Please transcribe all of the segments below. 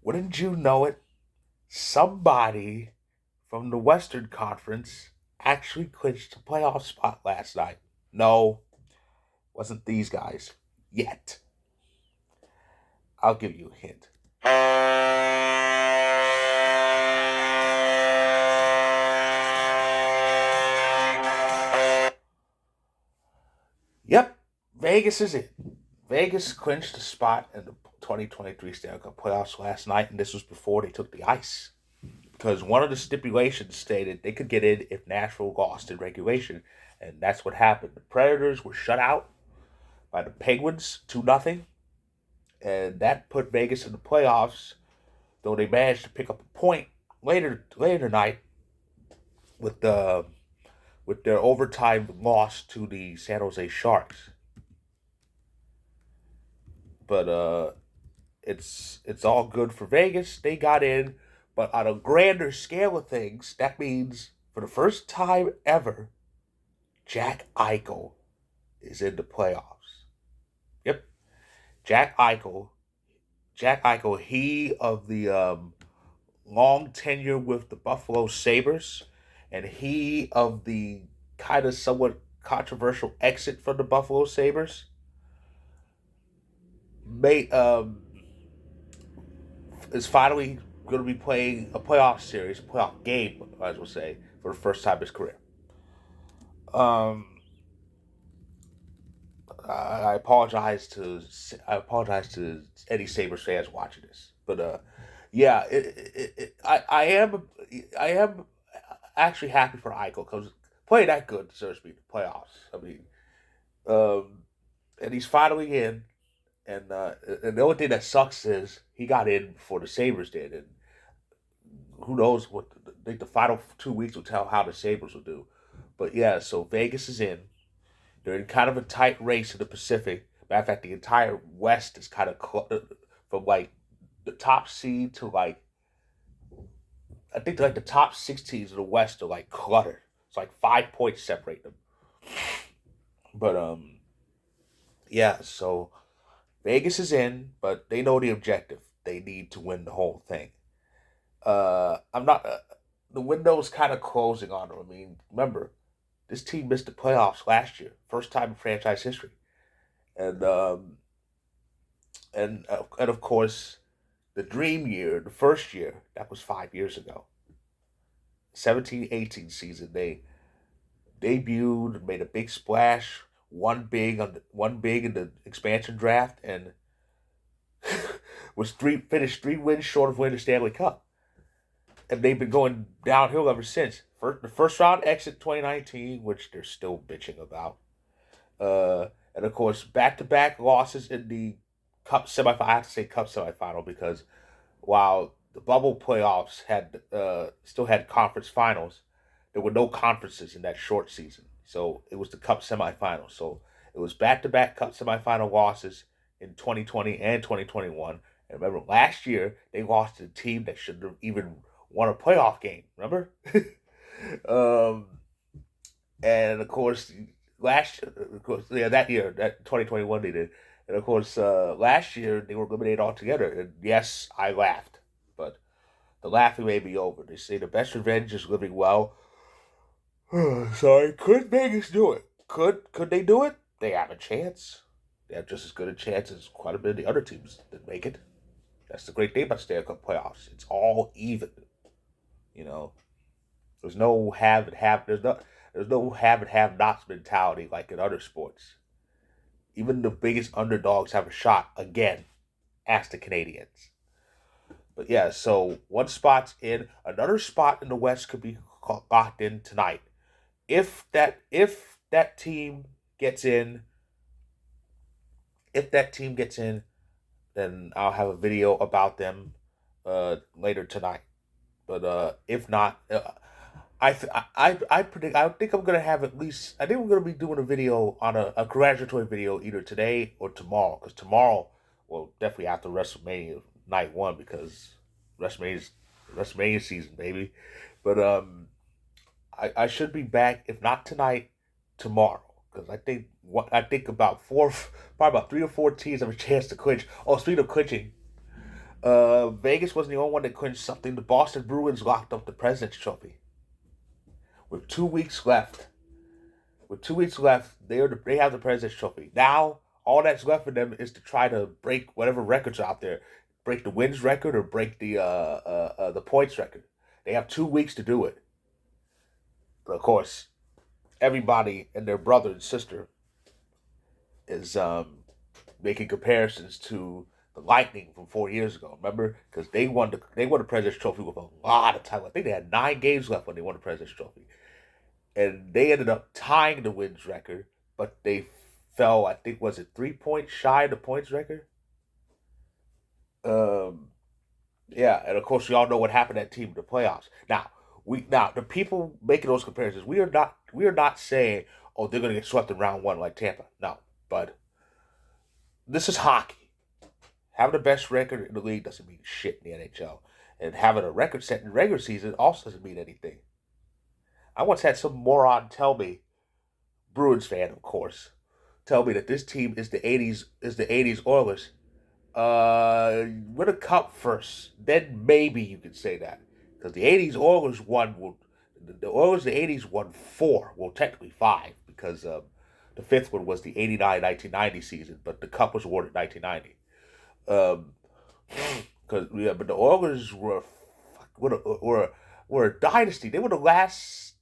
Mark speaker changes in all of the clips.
Speaker 1: Wouldn't you know it? Somebody from the Western Conference actually clinched a playoff spot last night. No, wasn't these guys yet. I'll give you a hint. Yep, Vegas is it. Vegas clinched a spot in the 2023 Stanley Cup playoffs last night, and this was before they took the ice. Because one of the stipulations stated they could get in if Nashville lost in regulation, and that's what happened. The Predators were shut out by the Penguins 2-0, and that put Vegas in the playoffs. Though they managed to pick up a point later tonight with their overtime loss to the San Jose Sharks. But it's all good for Vegas. They got in, but on a grander scale of things, that means for the first time ever, Jack Eichel is in the playoffs. Yep, Jack Eichel. Jack Eichel, he of the long tenure with the Buffalo Sabres, and he of the kind of somewhat controversial exit from the Buffalo Sabres, made is finally going to be playing a playoff series, a playoff game, as we'll say, for the first time in his career. Um, I apologize to any Sabres fans watching this, but yeah, I am actually happy for Eichel because playing that good deserves to be in the playoffs. I mean, um, and he's finally in. And the only thing that sucks is he got in before the Sabres did, and who knows what I think the final 2 weeks will tell how the Sabres will do. But yeah, so Vegas is in. They're in kind of a tight race in the Pacific. Matter of fact, the entire West is kind of from like the top seed to like I think like the top 16s of the West are like cluttered. It's like 5 points separate them. But yeah, so Vegas is in, but they know the objective. They need to win the whole thing. I'm not. The window's kind of closing on them. I mean, remember, this team missed the playoffs last year, first time in franchise history, and and of course, the dream year, the first year, that was 5 years ago. 17-18 season, they debuted, made a big splash, one big in the expansion draft, and was finished 3 wins short of winning the Stanley Cup. And they've been going downhill ever since. The first round exit 2019, which they're still bitching about. And of course, back to back losses in the Cup semifinal. I have to say Cup semifinal because while the bubble playoffs had still had conference finals, there were no conferences in that short season. So it was the Cup semifinal. So it was back to back Cup semifinal losses in 2020 and 2021. And remember, last year they lost to a team that should have even won a playoff game. Remember? um, and of course, that year, that 2021 they did. And of course, last year they were eliminated altogether. And yes, I laughed, but the laughing may be over. They say the best revenge is living well. Sorry, could Vegas do it? Could they do it? They have a chance. They have just as good a chance as quite a bit of the other teams that make it. That's the great thing about Stanley Cup playoffs. It's all even. You know, there's no have and have. There's no have and have nots mentality like in other sports. Even the biggest underdogs have a shot again. Ask the Canadians. But yeah, so one spot's in. Another spot in the West could be locked in tonight. If that team gets in, if that team gets in, then I'll have a video about them later tonight. But if not, I predict I think I'm gonna have at least I think we're gonna be doing a video on a congratulatory video either today or tomorrow because tomorrow, well, definitely after WrestleMania night one because WrestleMania's WrestleMania season, baby. But I should be back if not tonight, tomorrow because I think about probably about 3 or 4 teams have a chance to clinch. Oh, speaking of clinching, Vegas wasn't the only one that clinched something. The Boston Bruins locked up the President's Trophy with 2 weeks left. With 2 weeks left, they have the President's Trophy. Now, all that's left for them is to try to break whatever records are out there, break the wins record or break the points record. They have 2 weeks to do it. But of course, everybody and their brother and sister is making comparisons to the Lightning from 4 years ago. Remember, because they won the President's Trophy with a lot of time. I think they had 9 games left when they won the President's Trophy, and they ended up tying the wins record, but they fell. I think was it 3 points shy of the points record. Um, yeah, and of course we all know what happened to that team in the playoffs. Now the people making those comparisons, we are not saying, oh, they're gonna get swept in round one like Tampa. No, but this is hockey. Having the best record in the league doesn't mean shit in the NHL, and having a record set in the regular season also doesn't mean anything. I once had some moron tell me, Bruins fan, of course, tell me that this team is the '80s Oilers. Win a cup first, then maybe you could say that, because the '80s Oilers won. Well, the Oilers in the '80s won four. Well, technically five, because the fifth one was the '89-1990 season, but the cup was awarded in 1990. Um, because yeah, but the Oilers were a dynasty. They were the last.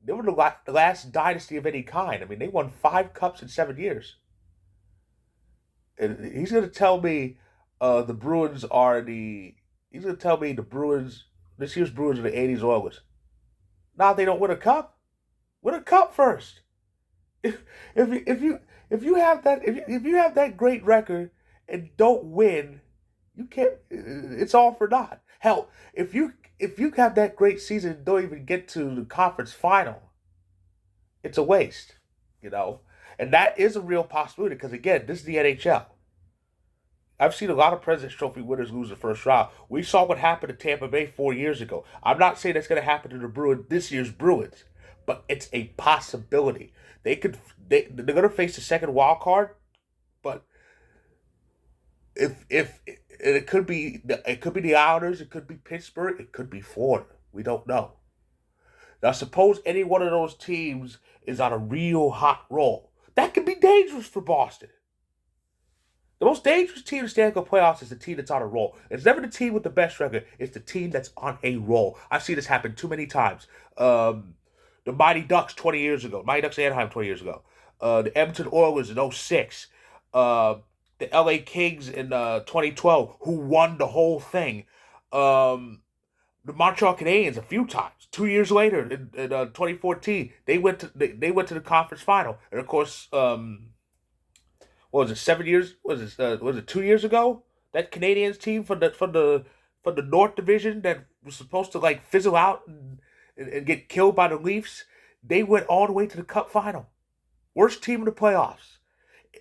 Speaker 1: They were the last dynasty of any kind. I mean, they won 5 cups in 7 years. And he's going to tell me the Bruins are the. He's going to tell me the Bruins. This year's Bruins are the '80s Oilers. Now they don't win a cup. Win a cup first. If if you have that if you have that great record and don't win, you can't. It's all for naught. Hell, if you have that great season and don't even get to the conference final, it's a waste. You know, and that is a real possibility because again, this is the NHL. I've seen a lot of President's Trophy winners lose the first round. We saw what happened to Tampa Bay 4 years ago. I'm not saying that's going to happen to the Bruins this year's Bruins, but it's a possibility. They're going to face the second wild card, but if it could be the Islanders, it could be Pittsburgh, it could be Florida. We don't know. Now, suppose any one of those teams is on a real hot roll. That could be dangerous for Boston. The most dangerous team in the Stanley Cup playoffs is the team that's on a roll. It's never the team with the best record. It's the team that's on a roll. I've seen this happen too many times. The Mighty Ducks 20 years ago. Mighty Ducks Anaheim 20 years ago. The Edmonton Oilers in '06. The LA Kings in 2012, who won the whole thing. The Montreal Canadiens a few times. 2 years later, in 2014, they went to the conference final. And of course, what was it, 7 years? Was it 2 years ago? That Canadiens team from the North Division that was supposed to like fizzle out and get killed by the Leafs, they went all the way to the Cup final. Worst team in the playoffs.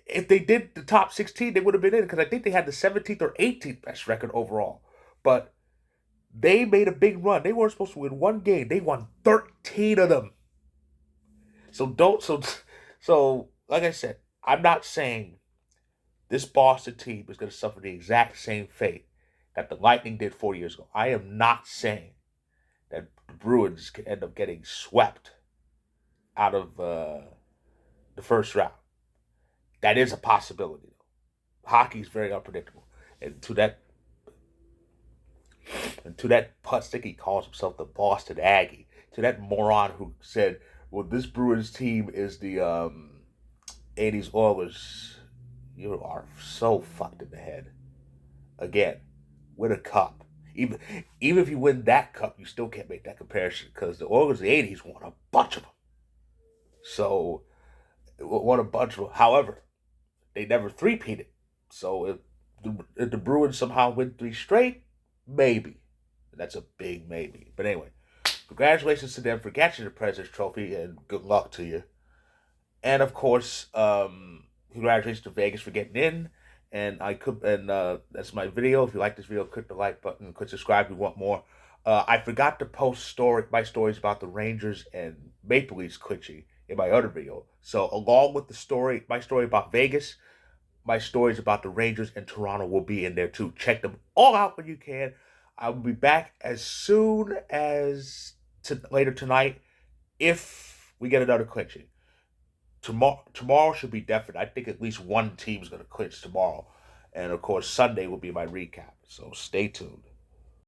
Speaker 1: If they did the top 16, they would have been in because I think they had the 17th or 18th best record overall. But they made a big run. They weren't supposed to win one game. They won 13 of them. So don't so like I said, I'm not saying this Boston team is going to suffer the exact same fate that the Lightning did 4 years ago. I am not saying that the Bruins could end up getting swept out of the first round. That is a possibility. Hockey is very unpredictable, and to that putstick he calls himself the Boston Aggie. To that moron who said, "Well, this Bruins team is the '80s Oilers." You are so fucked in the head. Again, win a cup. Even if you win that cup, you still can't make that comparison because the Oilers in the '80s won a bunch of them. So won a bunch of them. However, they never three-peated. So if the Bruins somehow win three straight, maybe. That's a big maybe. But anyway, congratulations to them for catching the President's Trophy and good luck to you. And of course, congratulations to Vegas for getting in. And that's my video. If you like this video, click the like button, click subscribe if you want more. I forgot to post my stories about the Rangers and Maple Leafs clinching in my other video. So along with my story about Vegas, my stories about the Rangers and Toronto will be in there too. Check them all out when you can. I will be back as soon as later tonight if we get another clinching. Tomorrow should be definite. I think at least one team's going to clinch tomorrow. And of course, Sunday will be my recap. So stay tuned.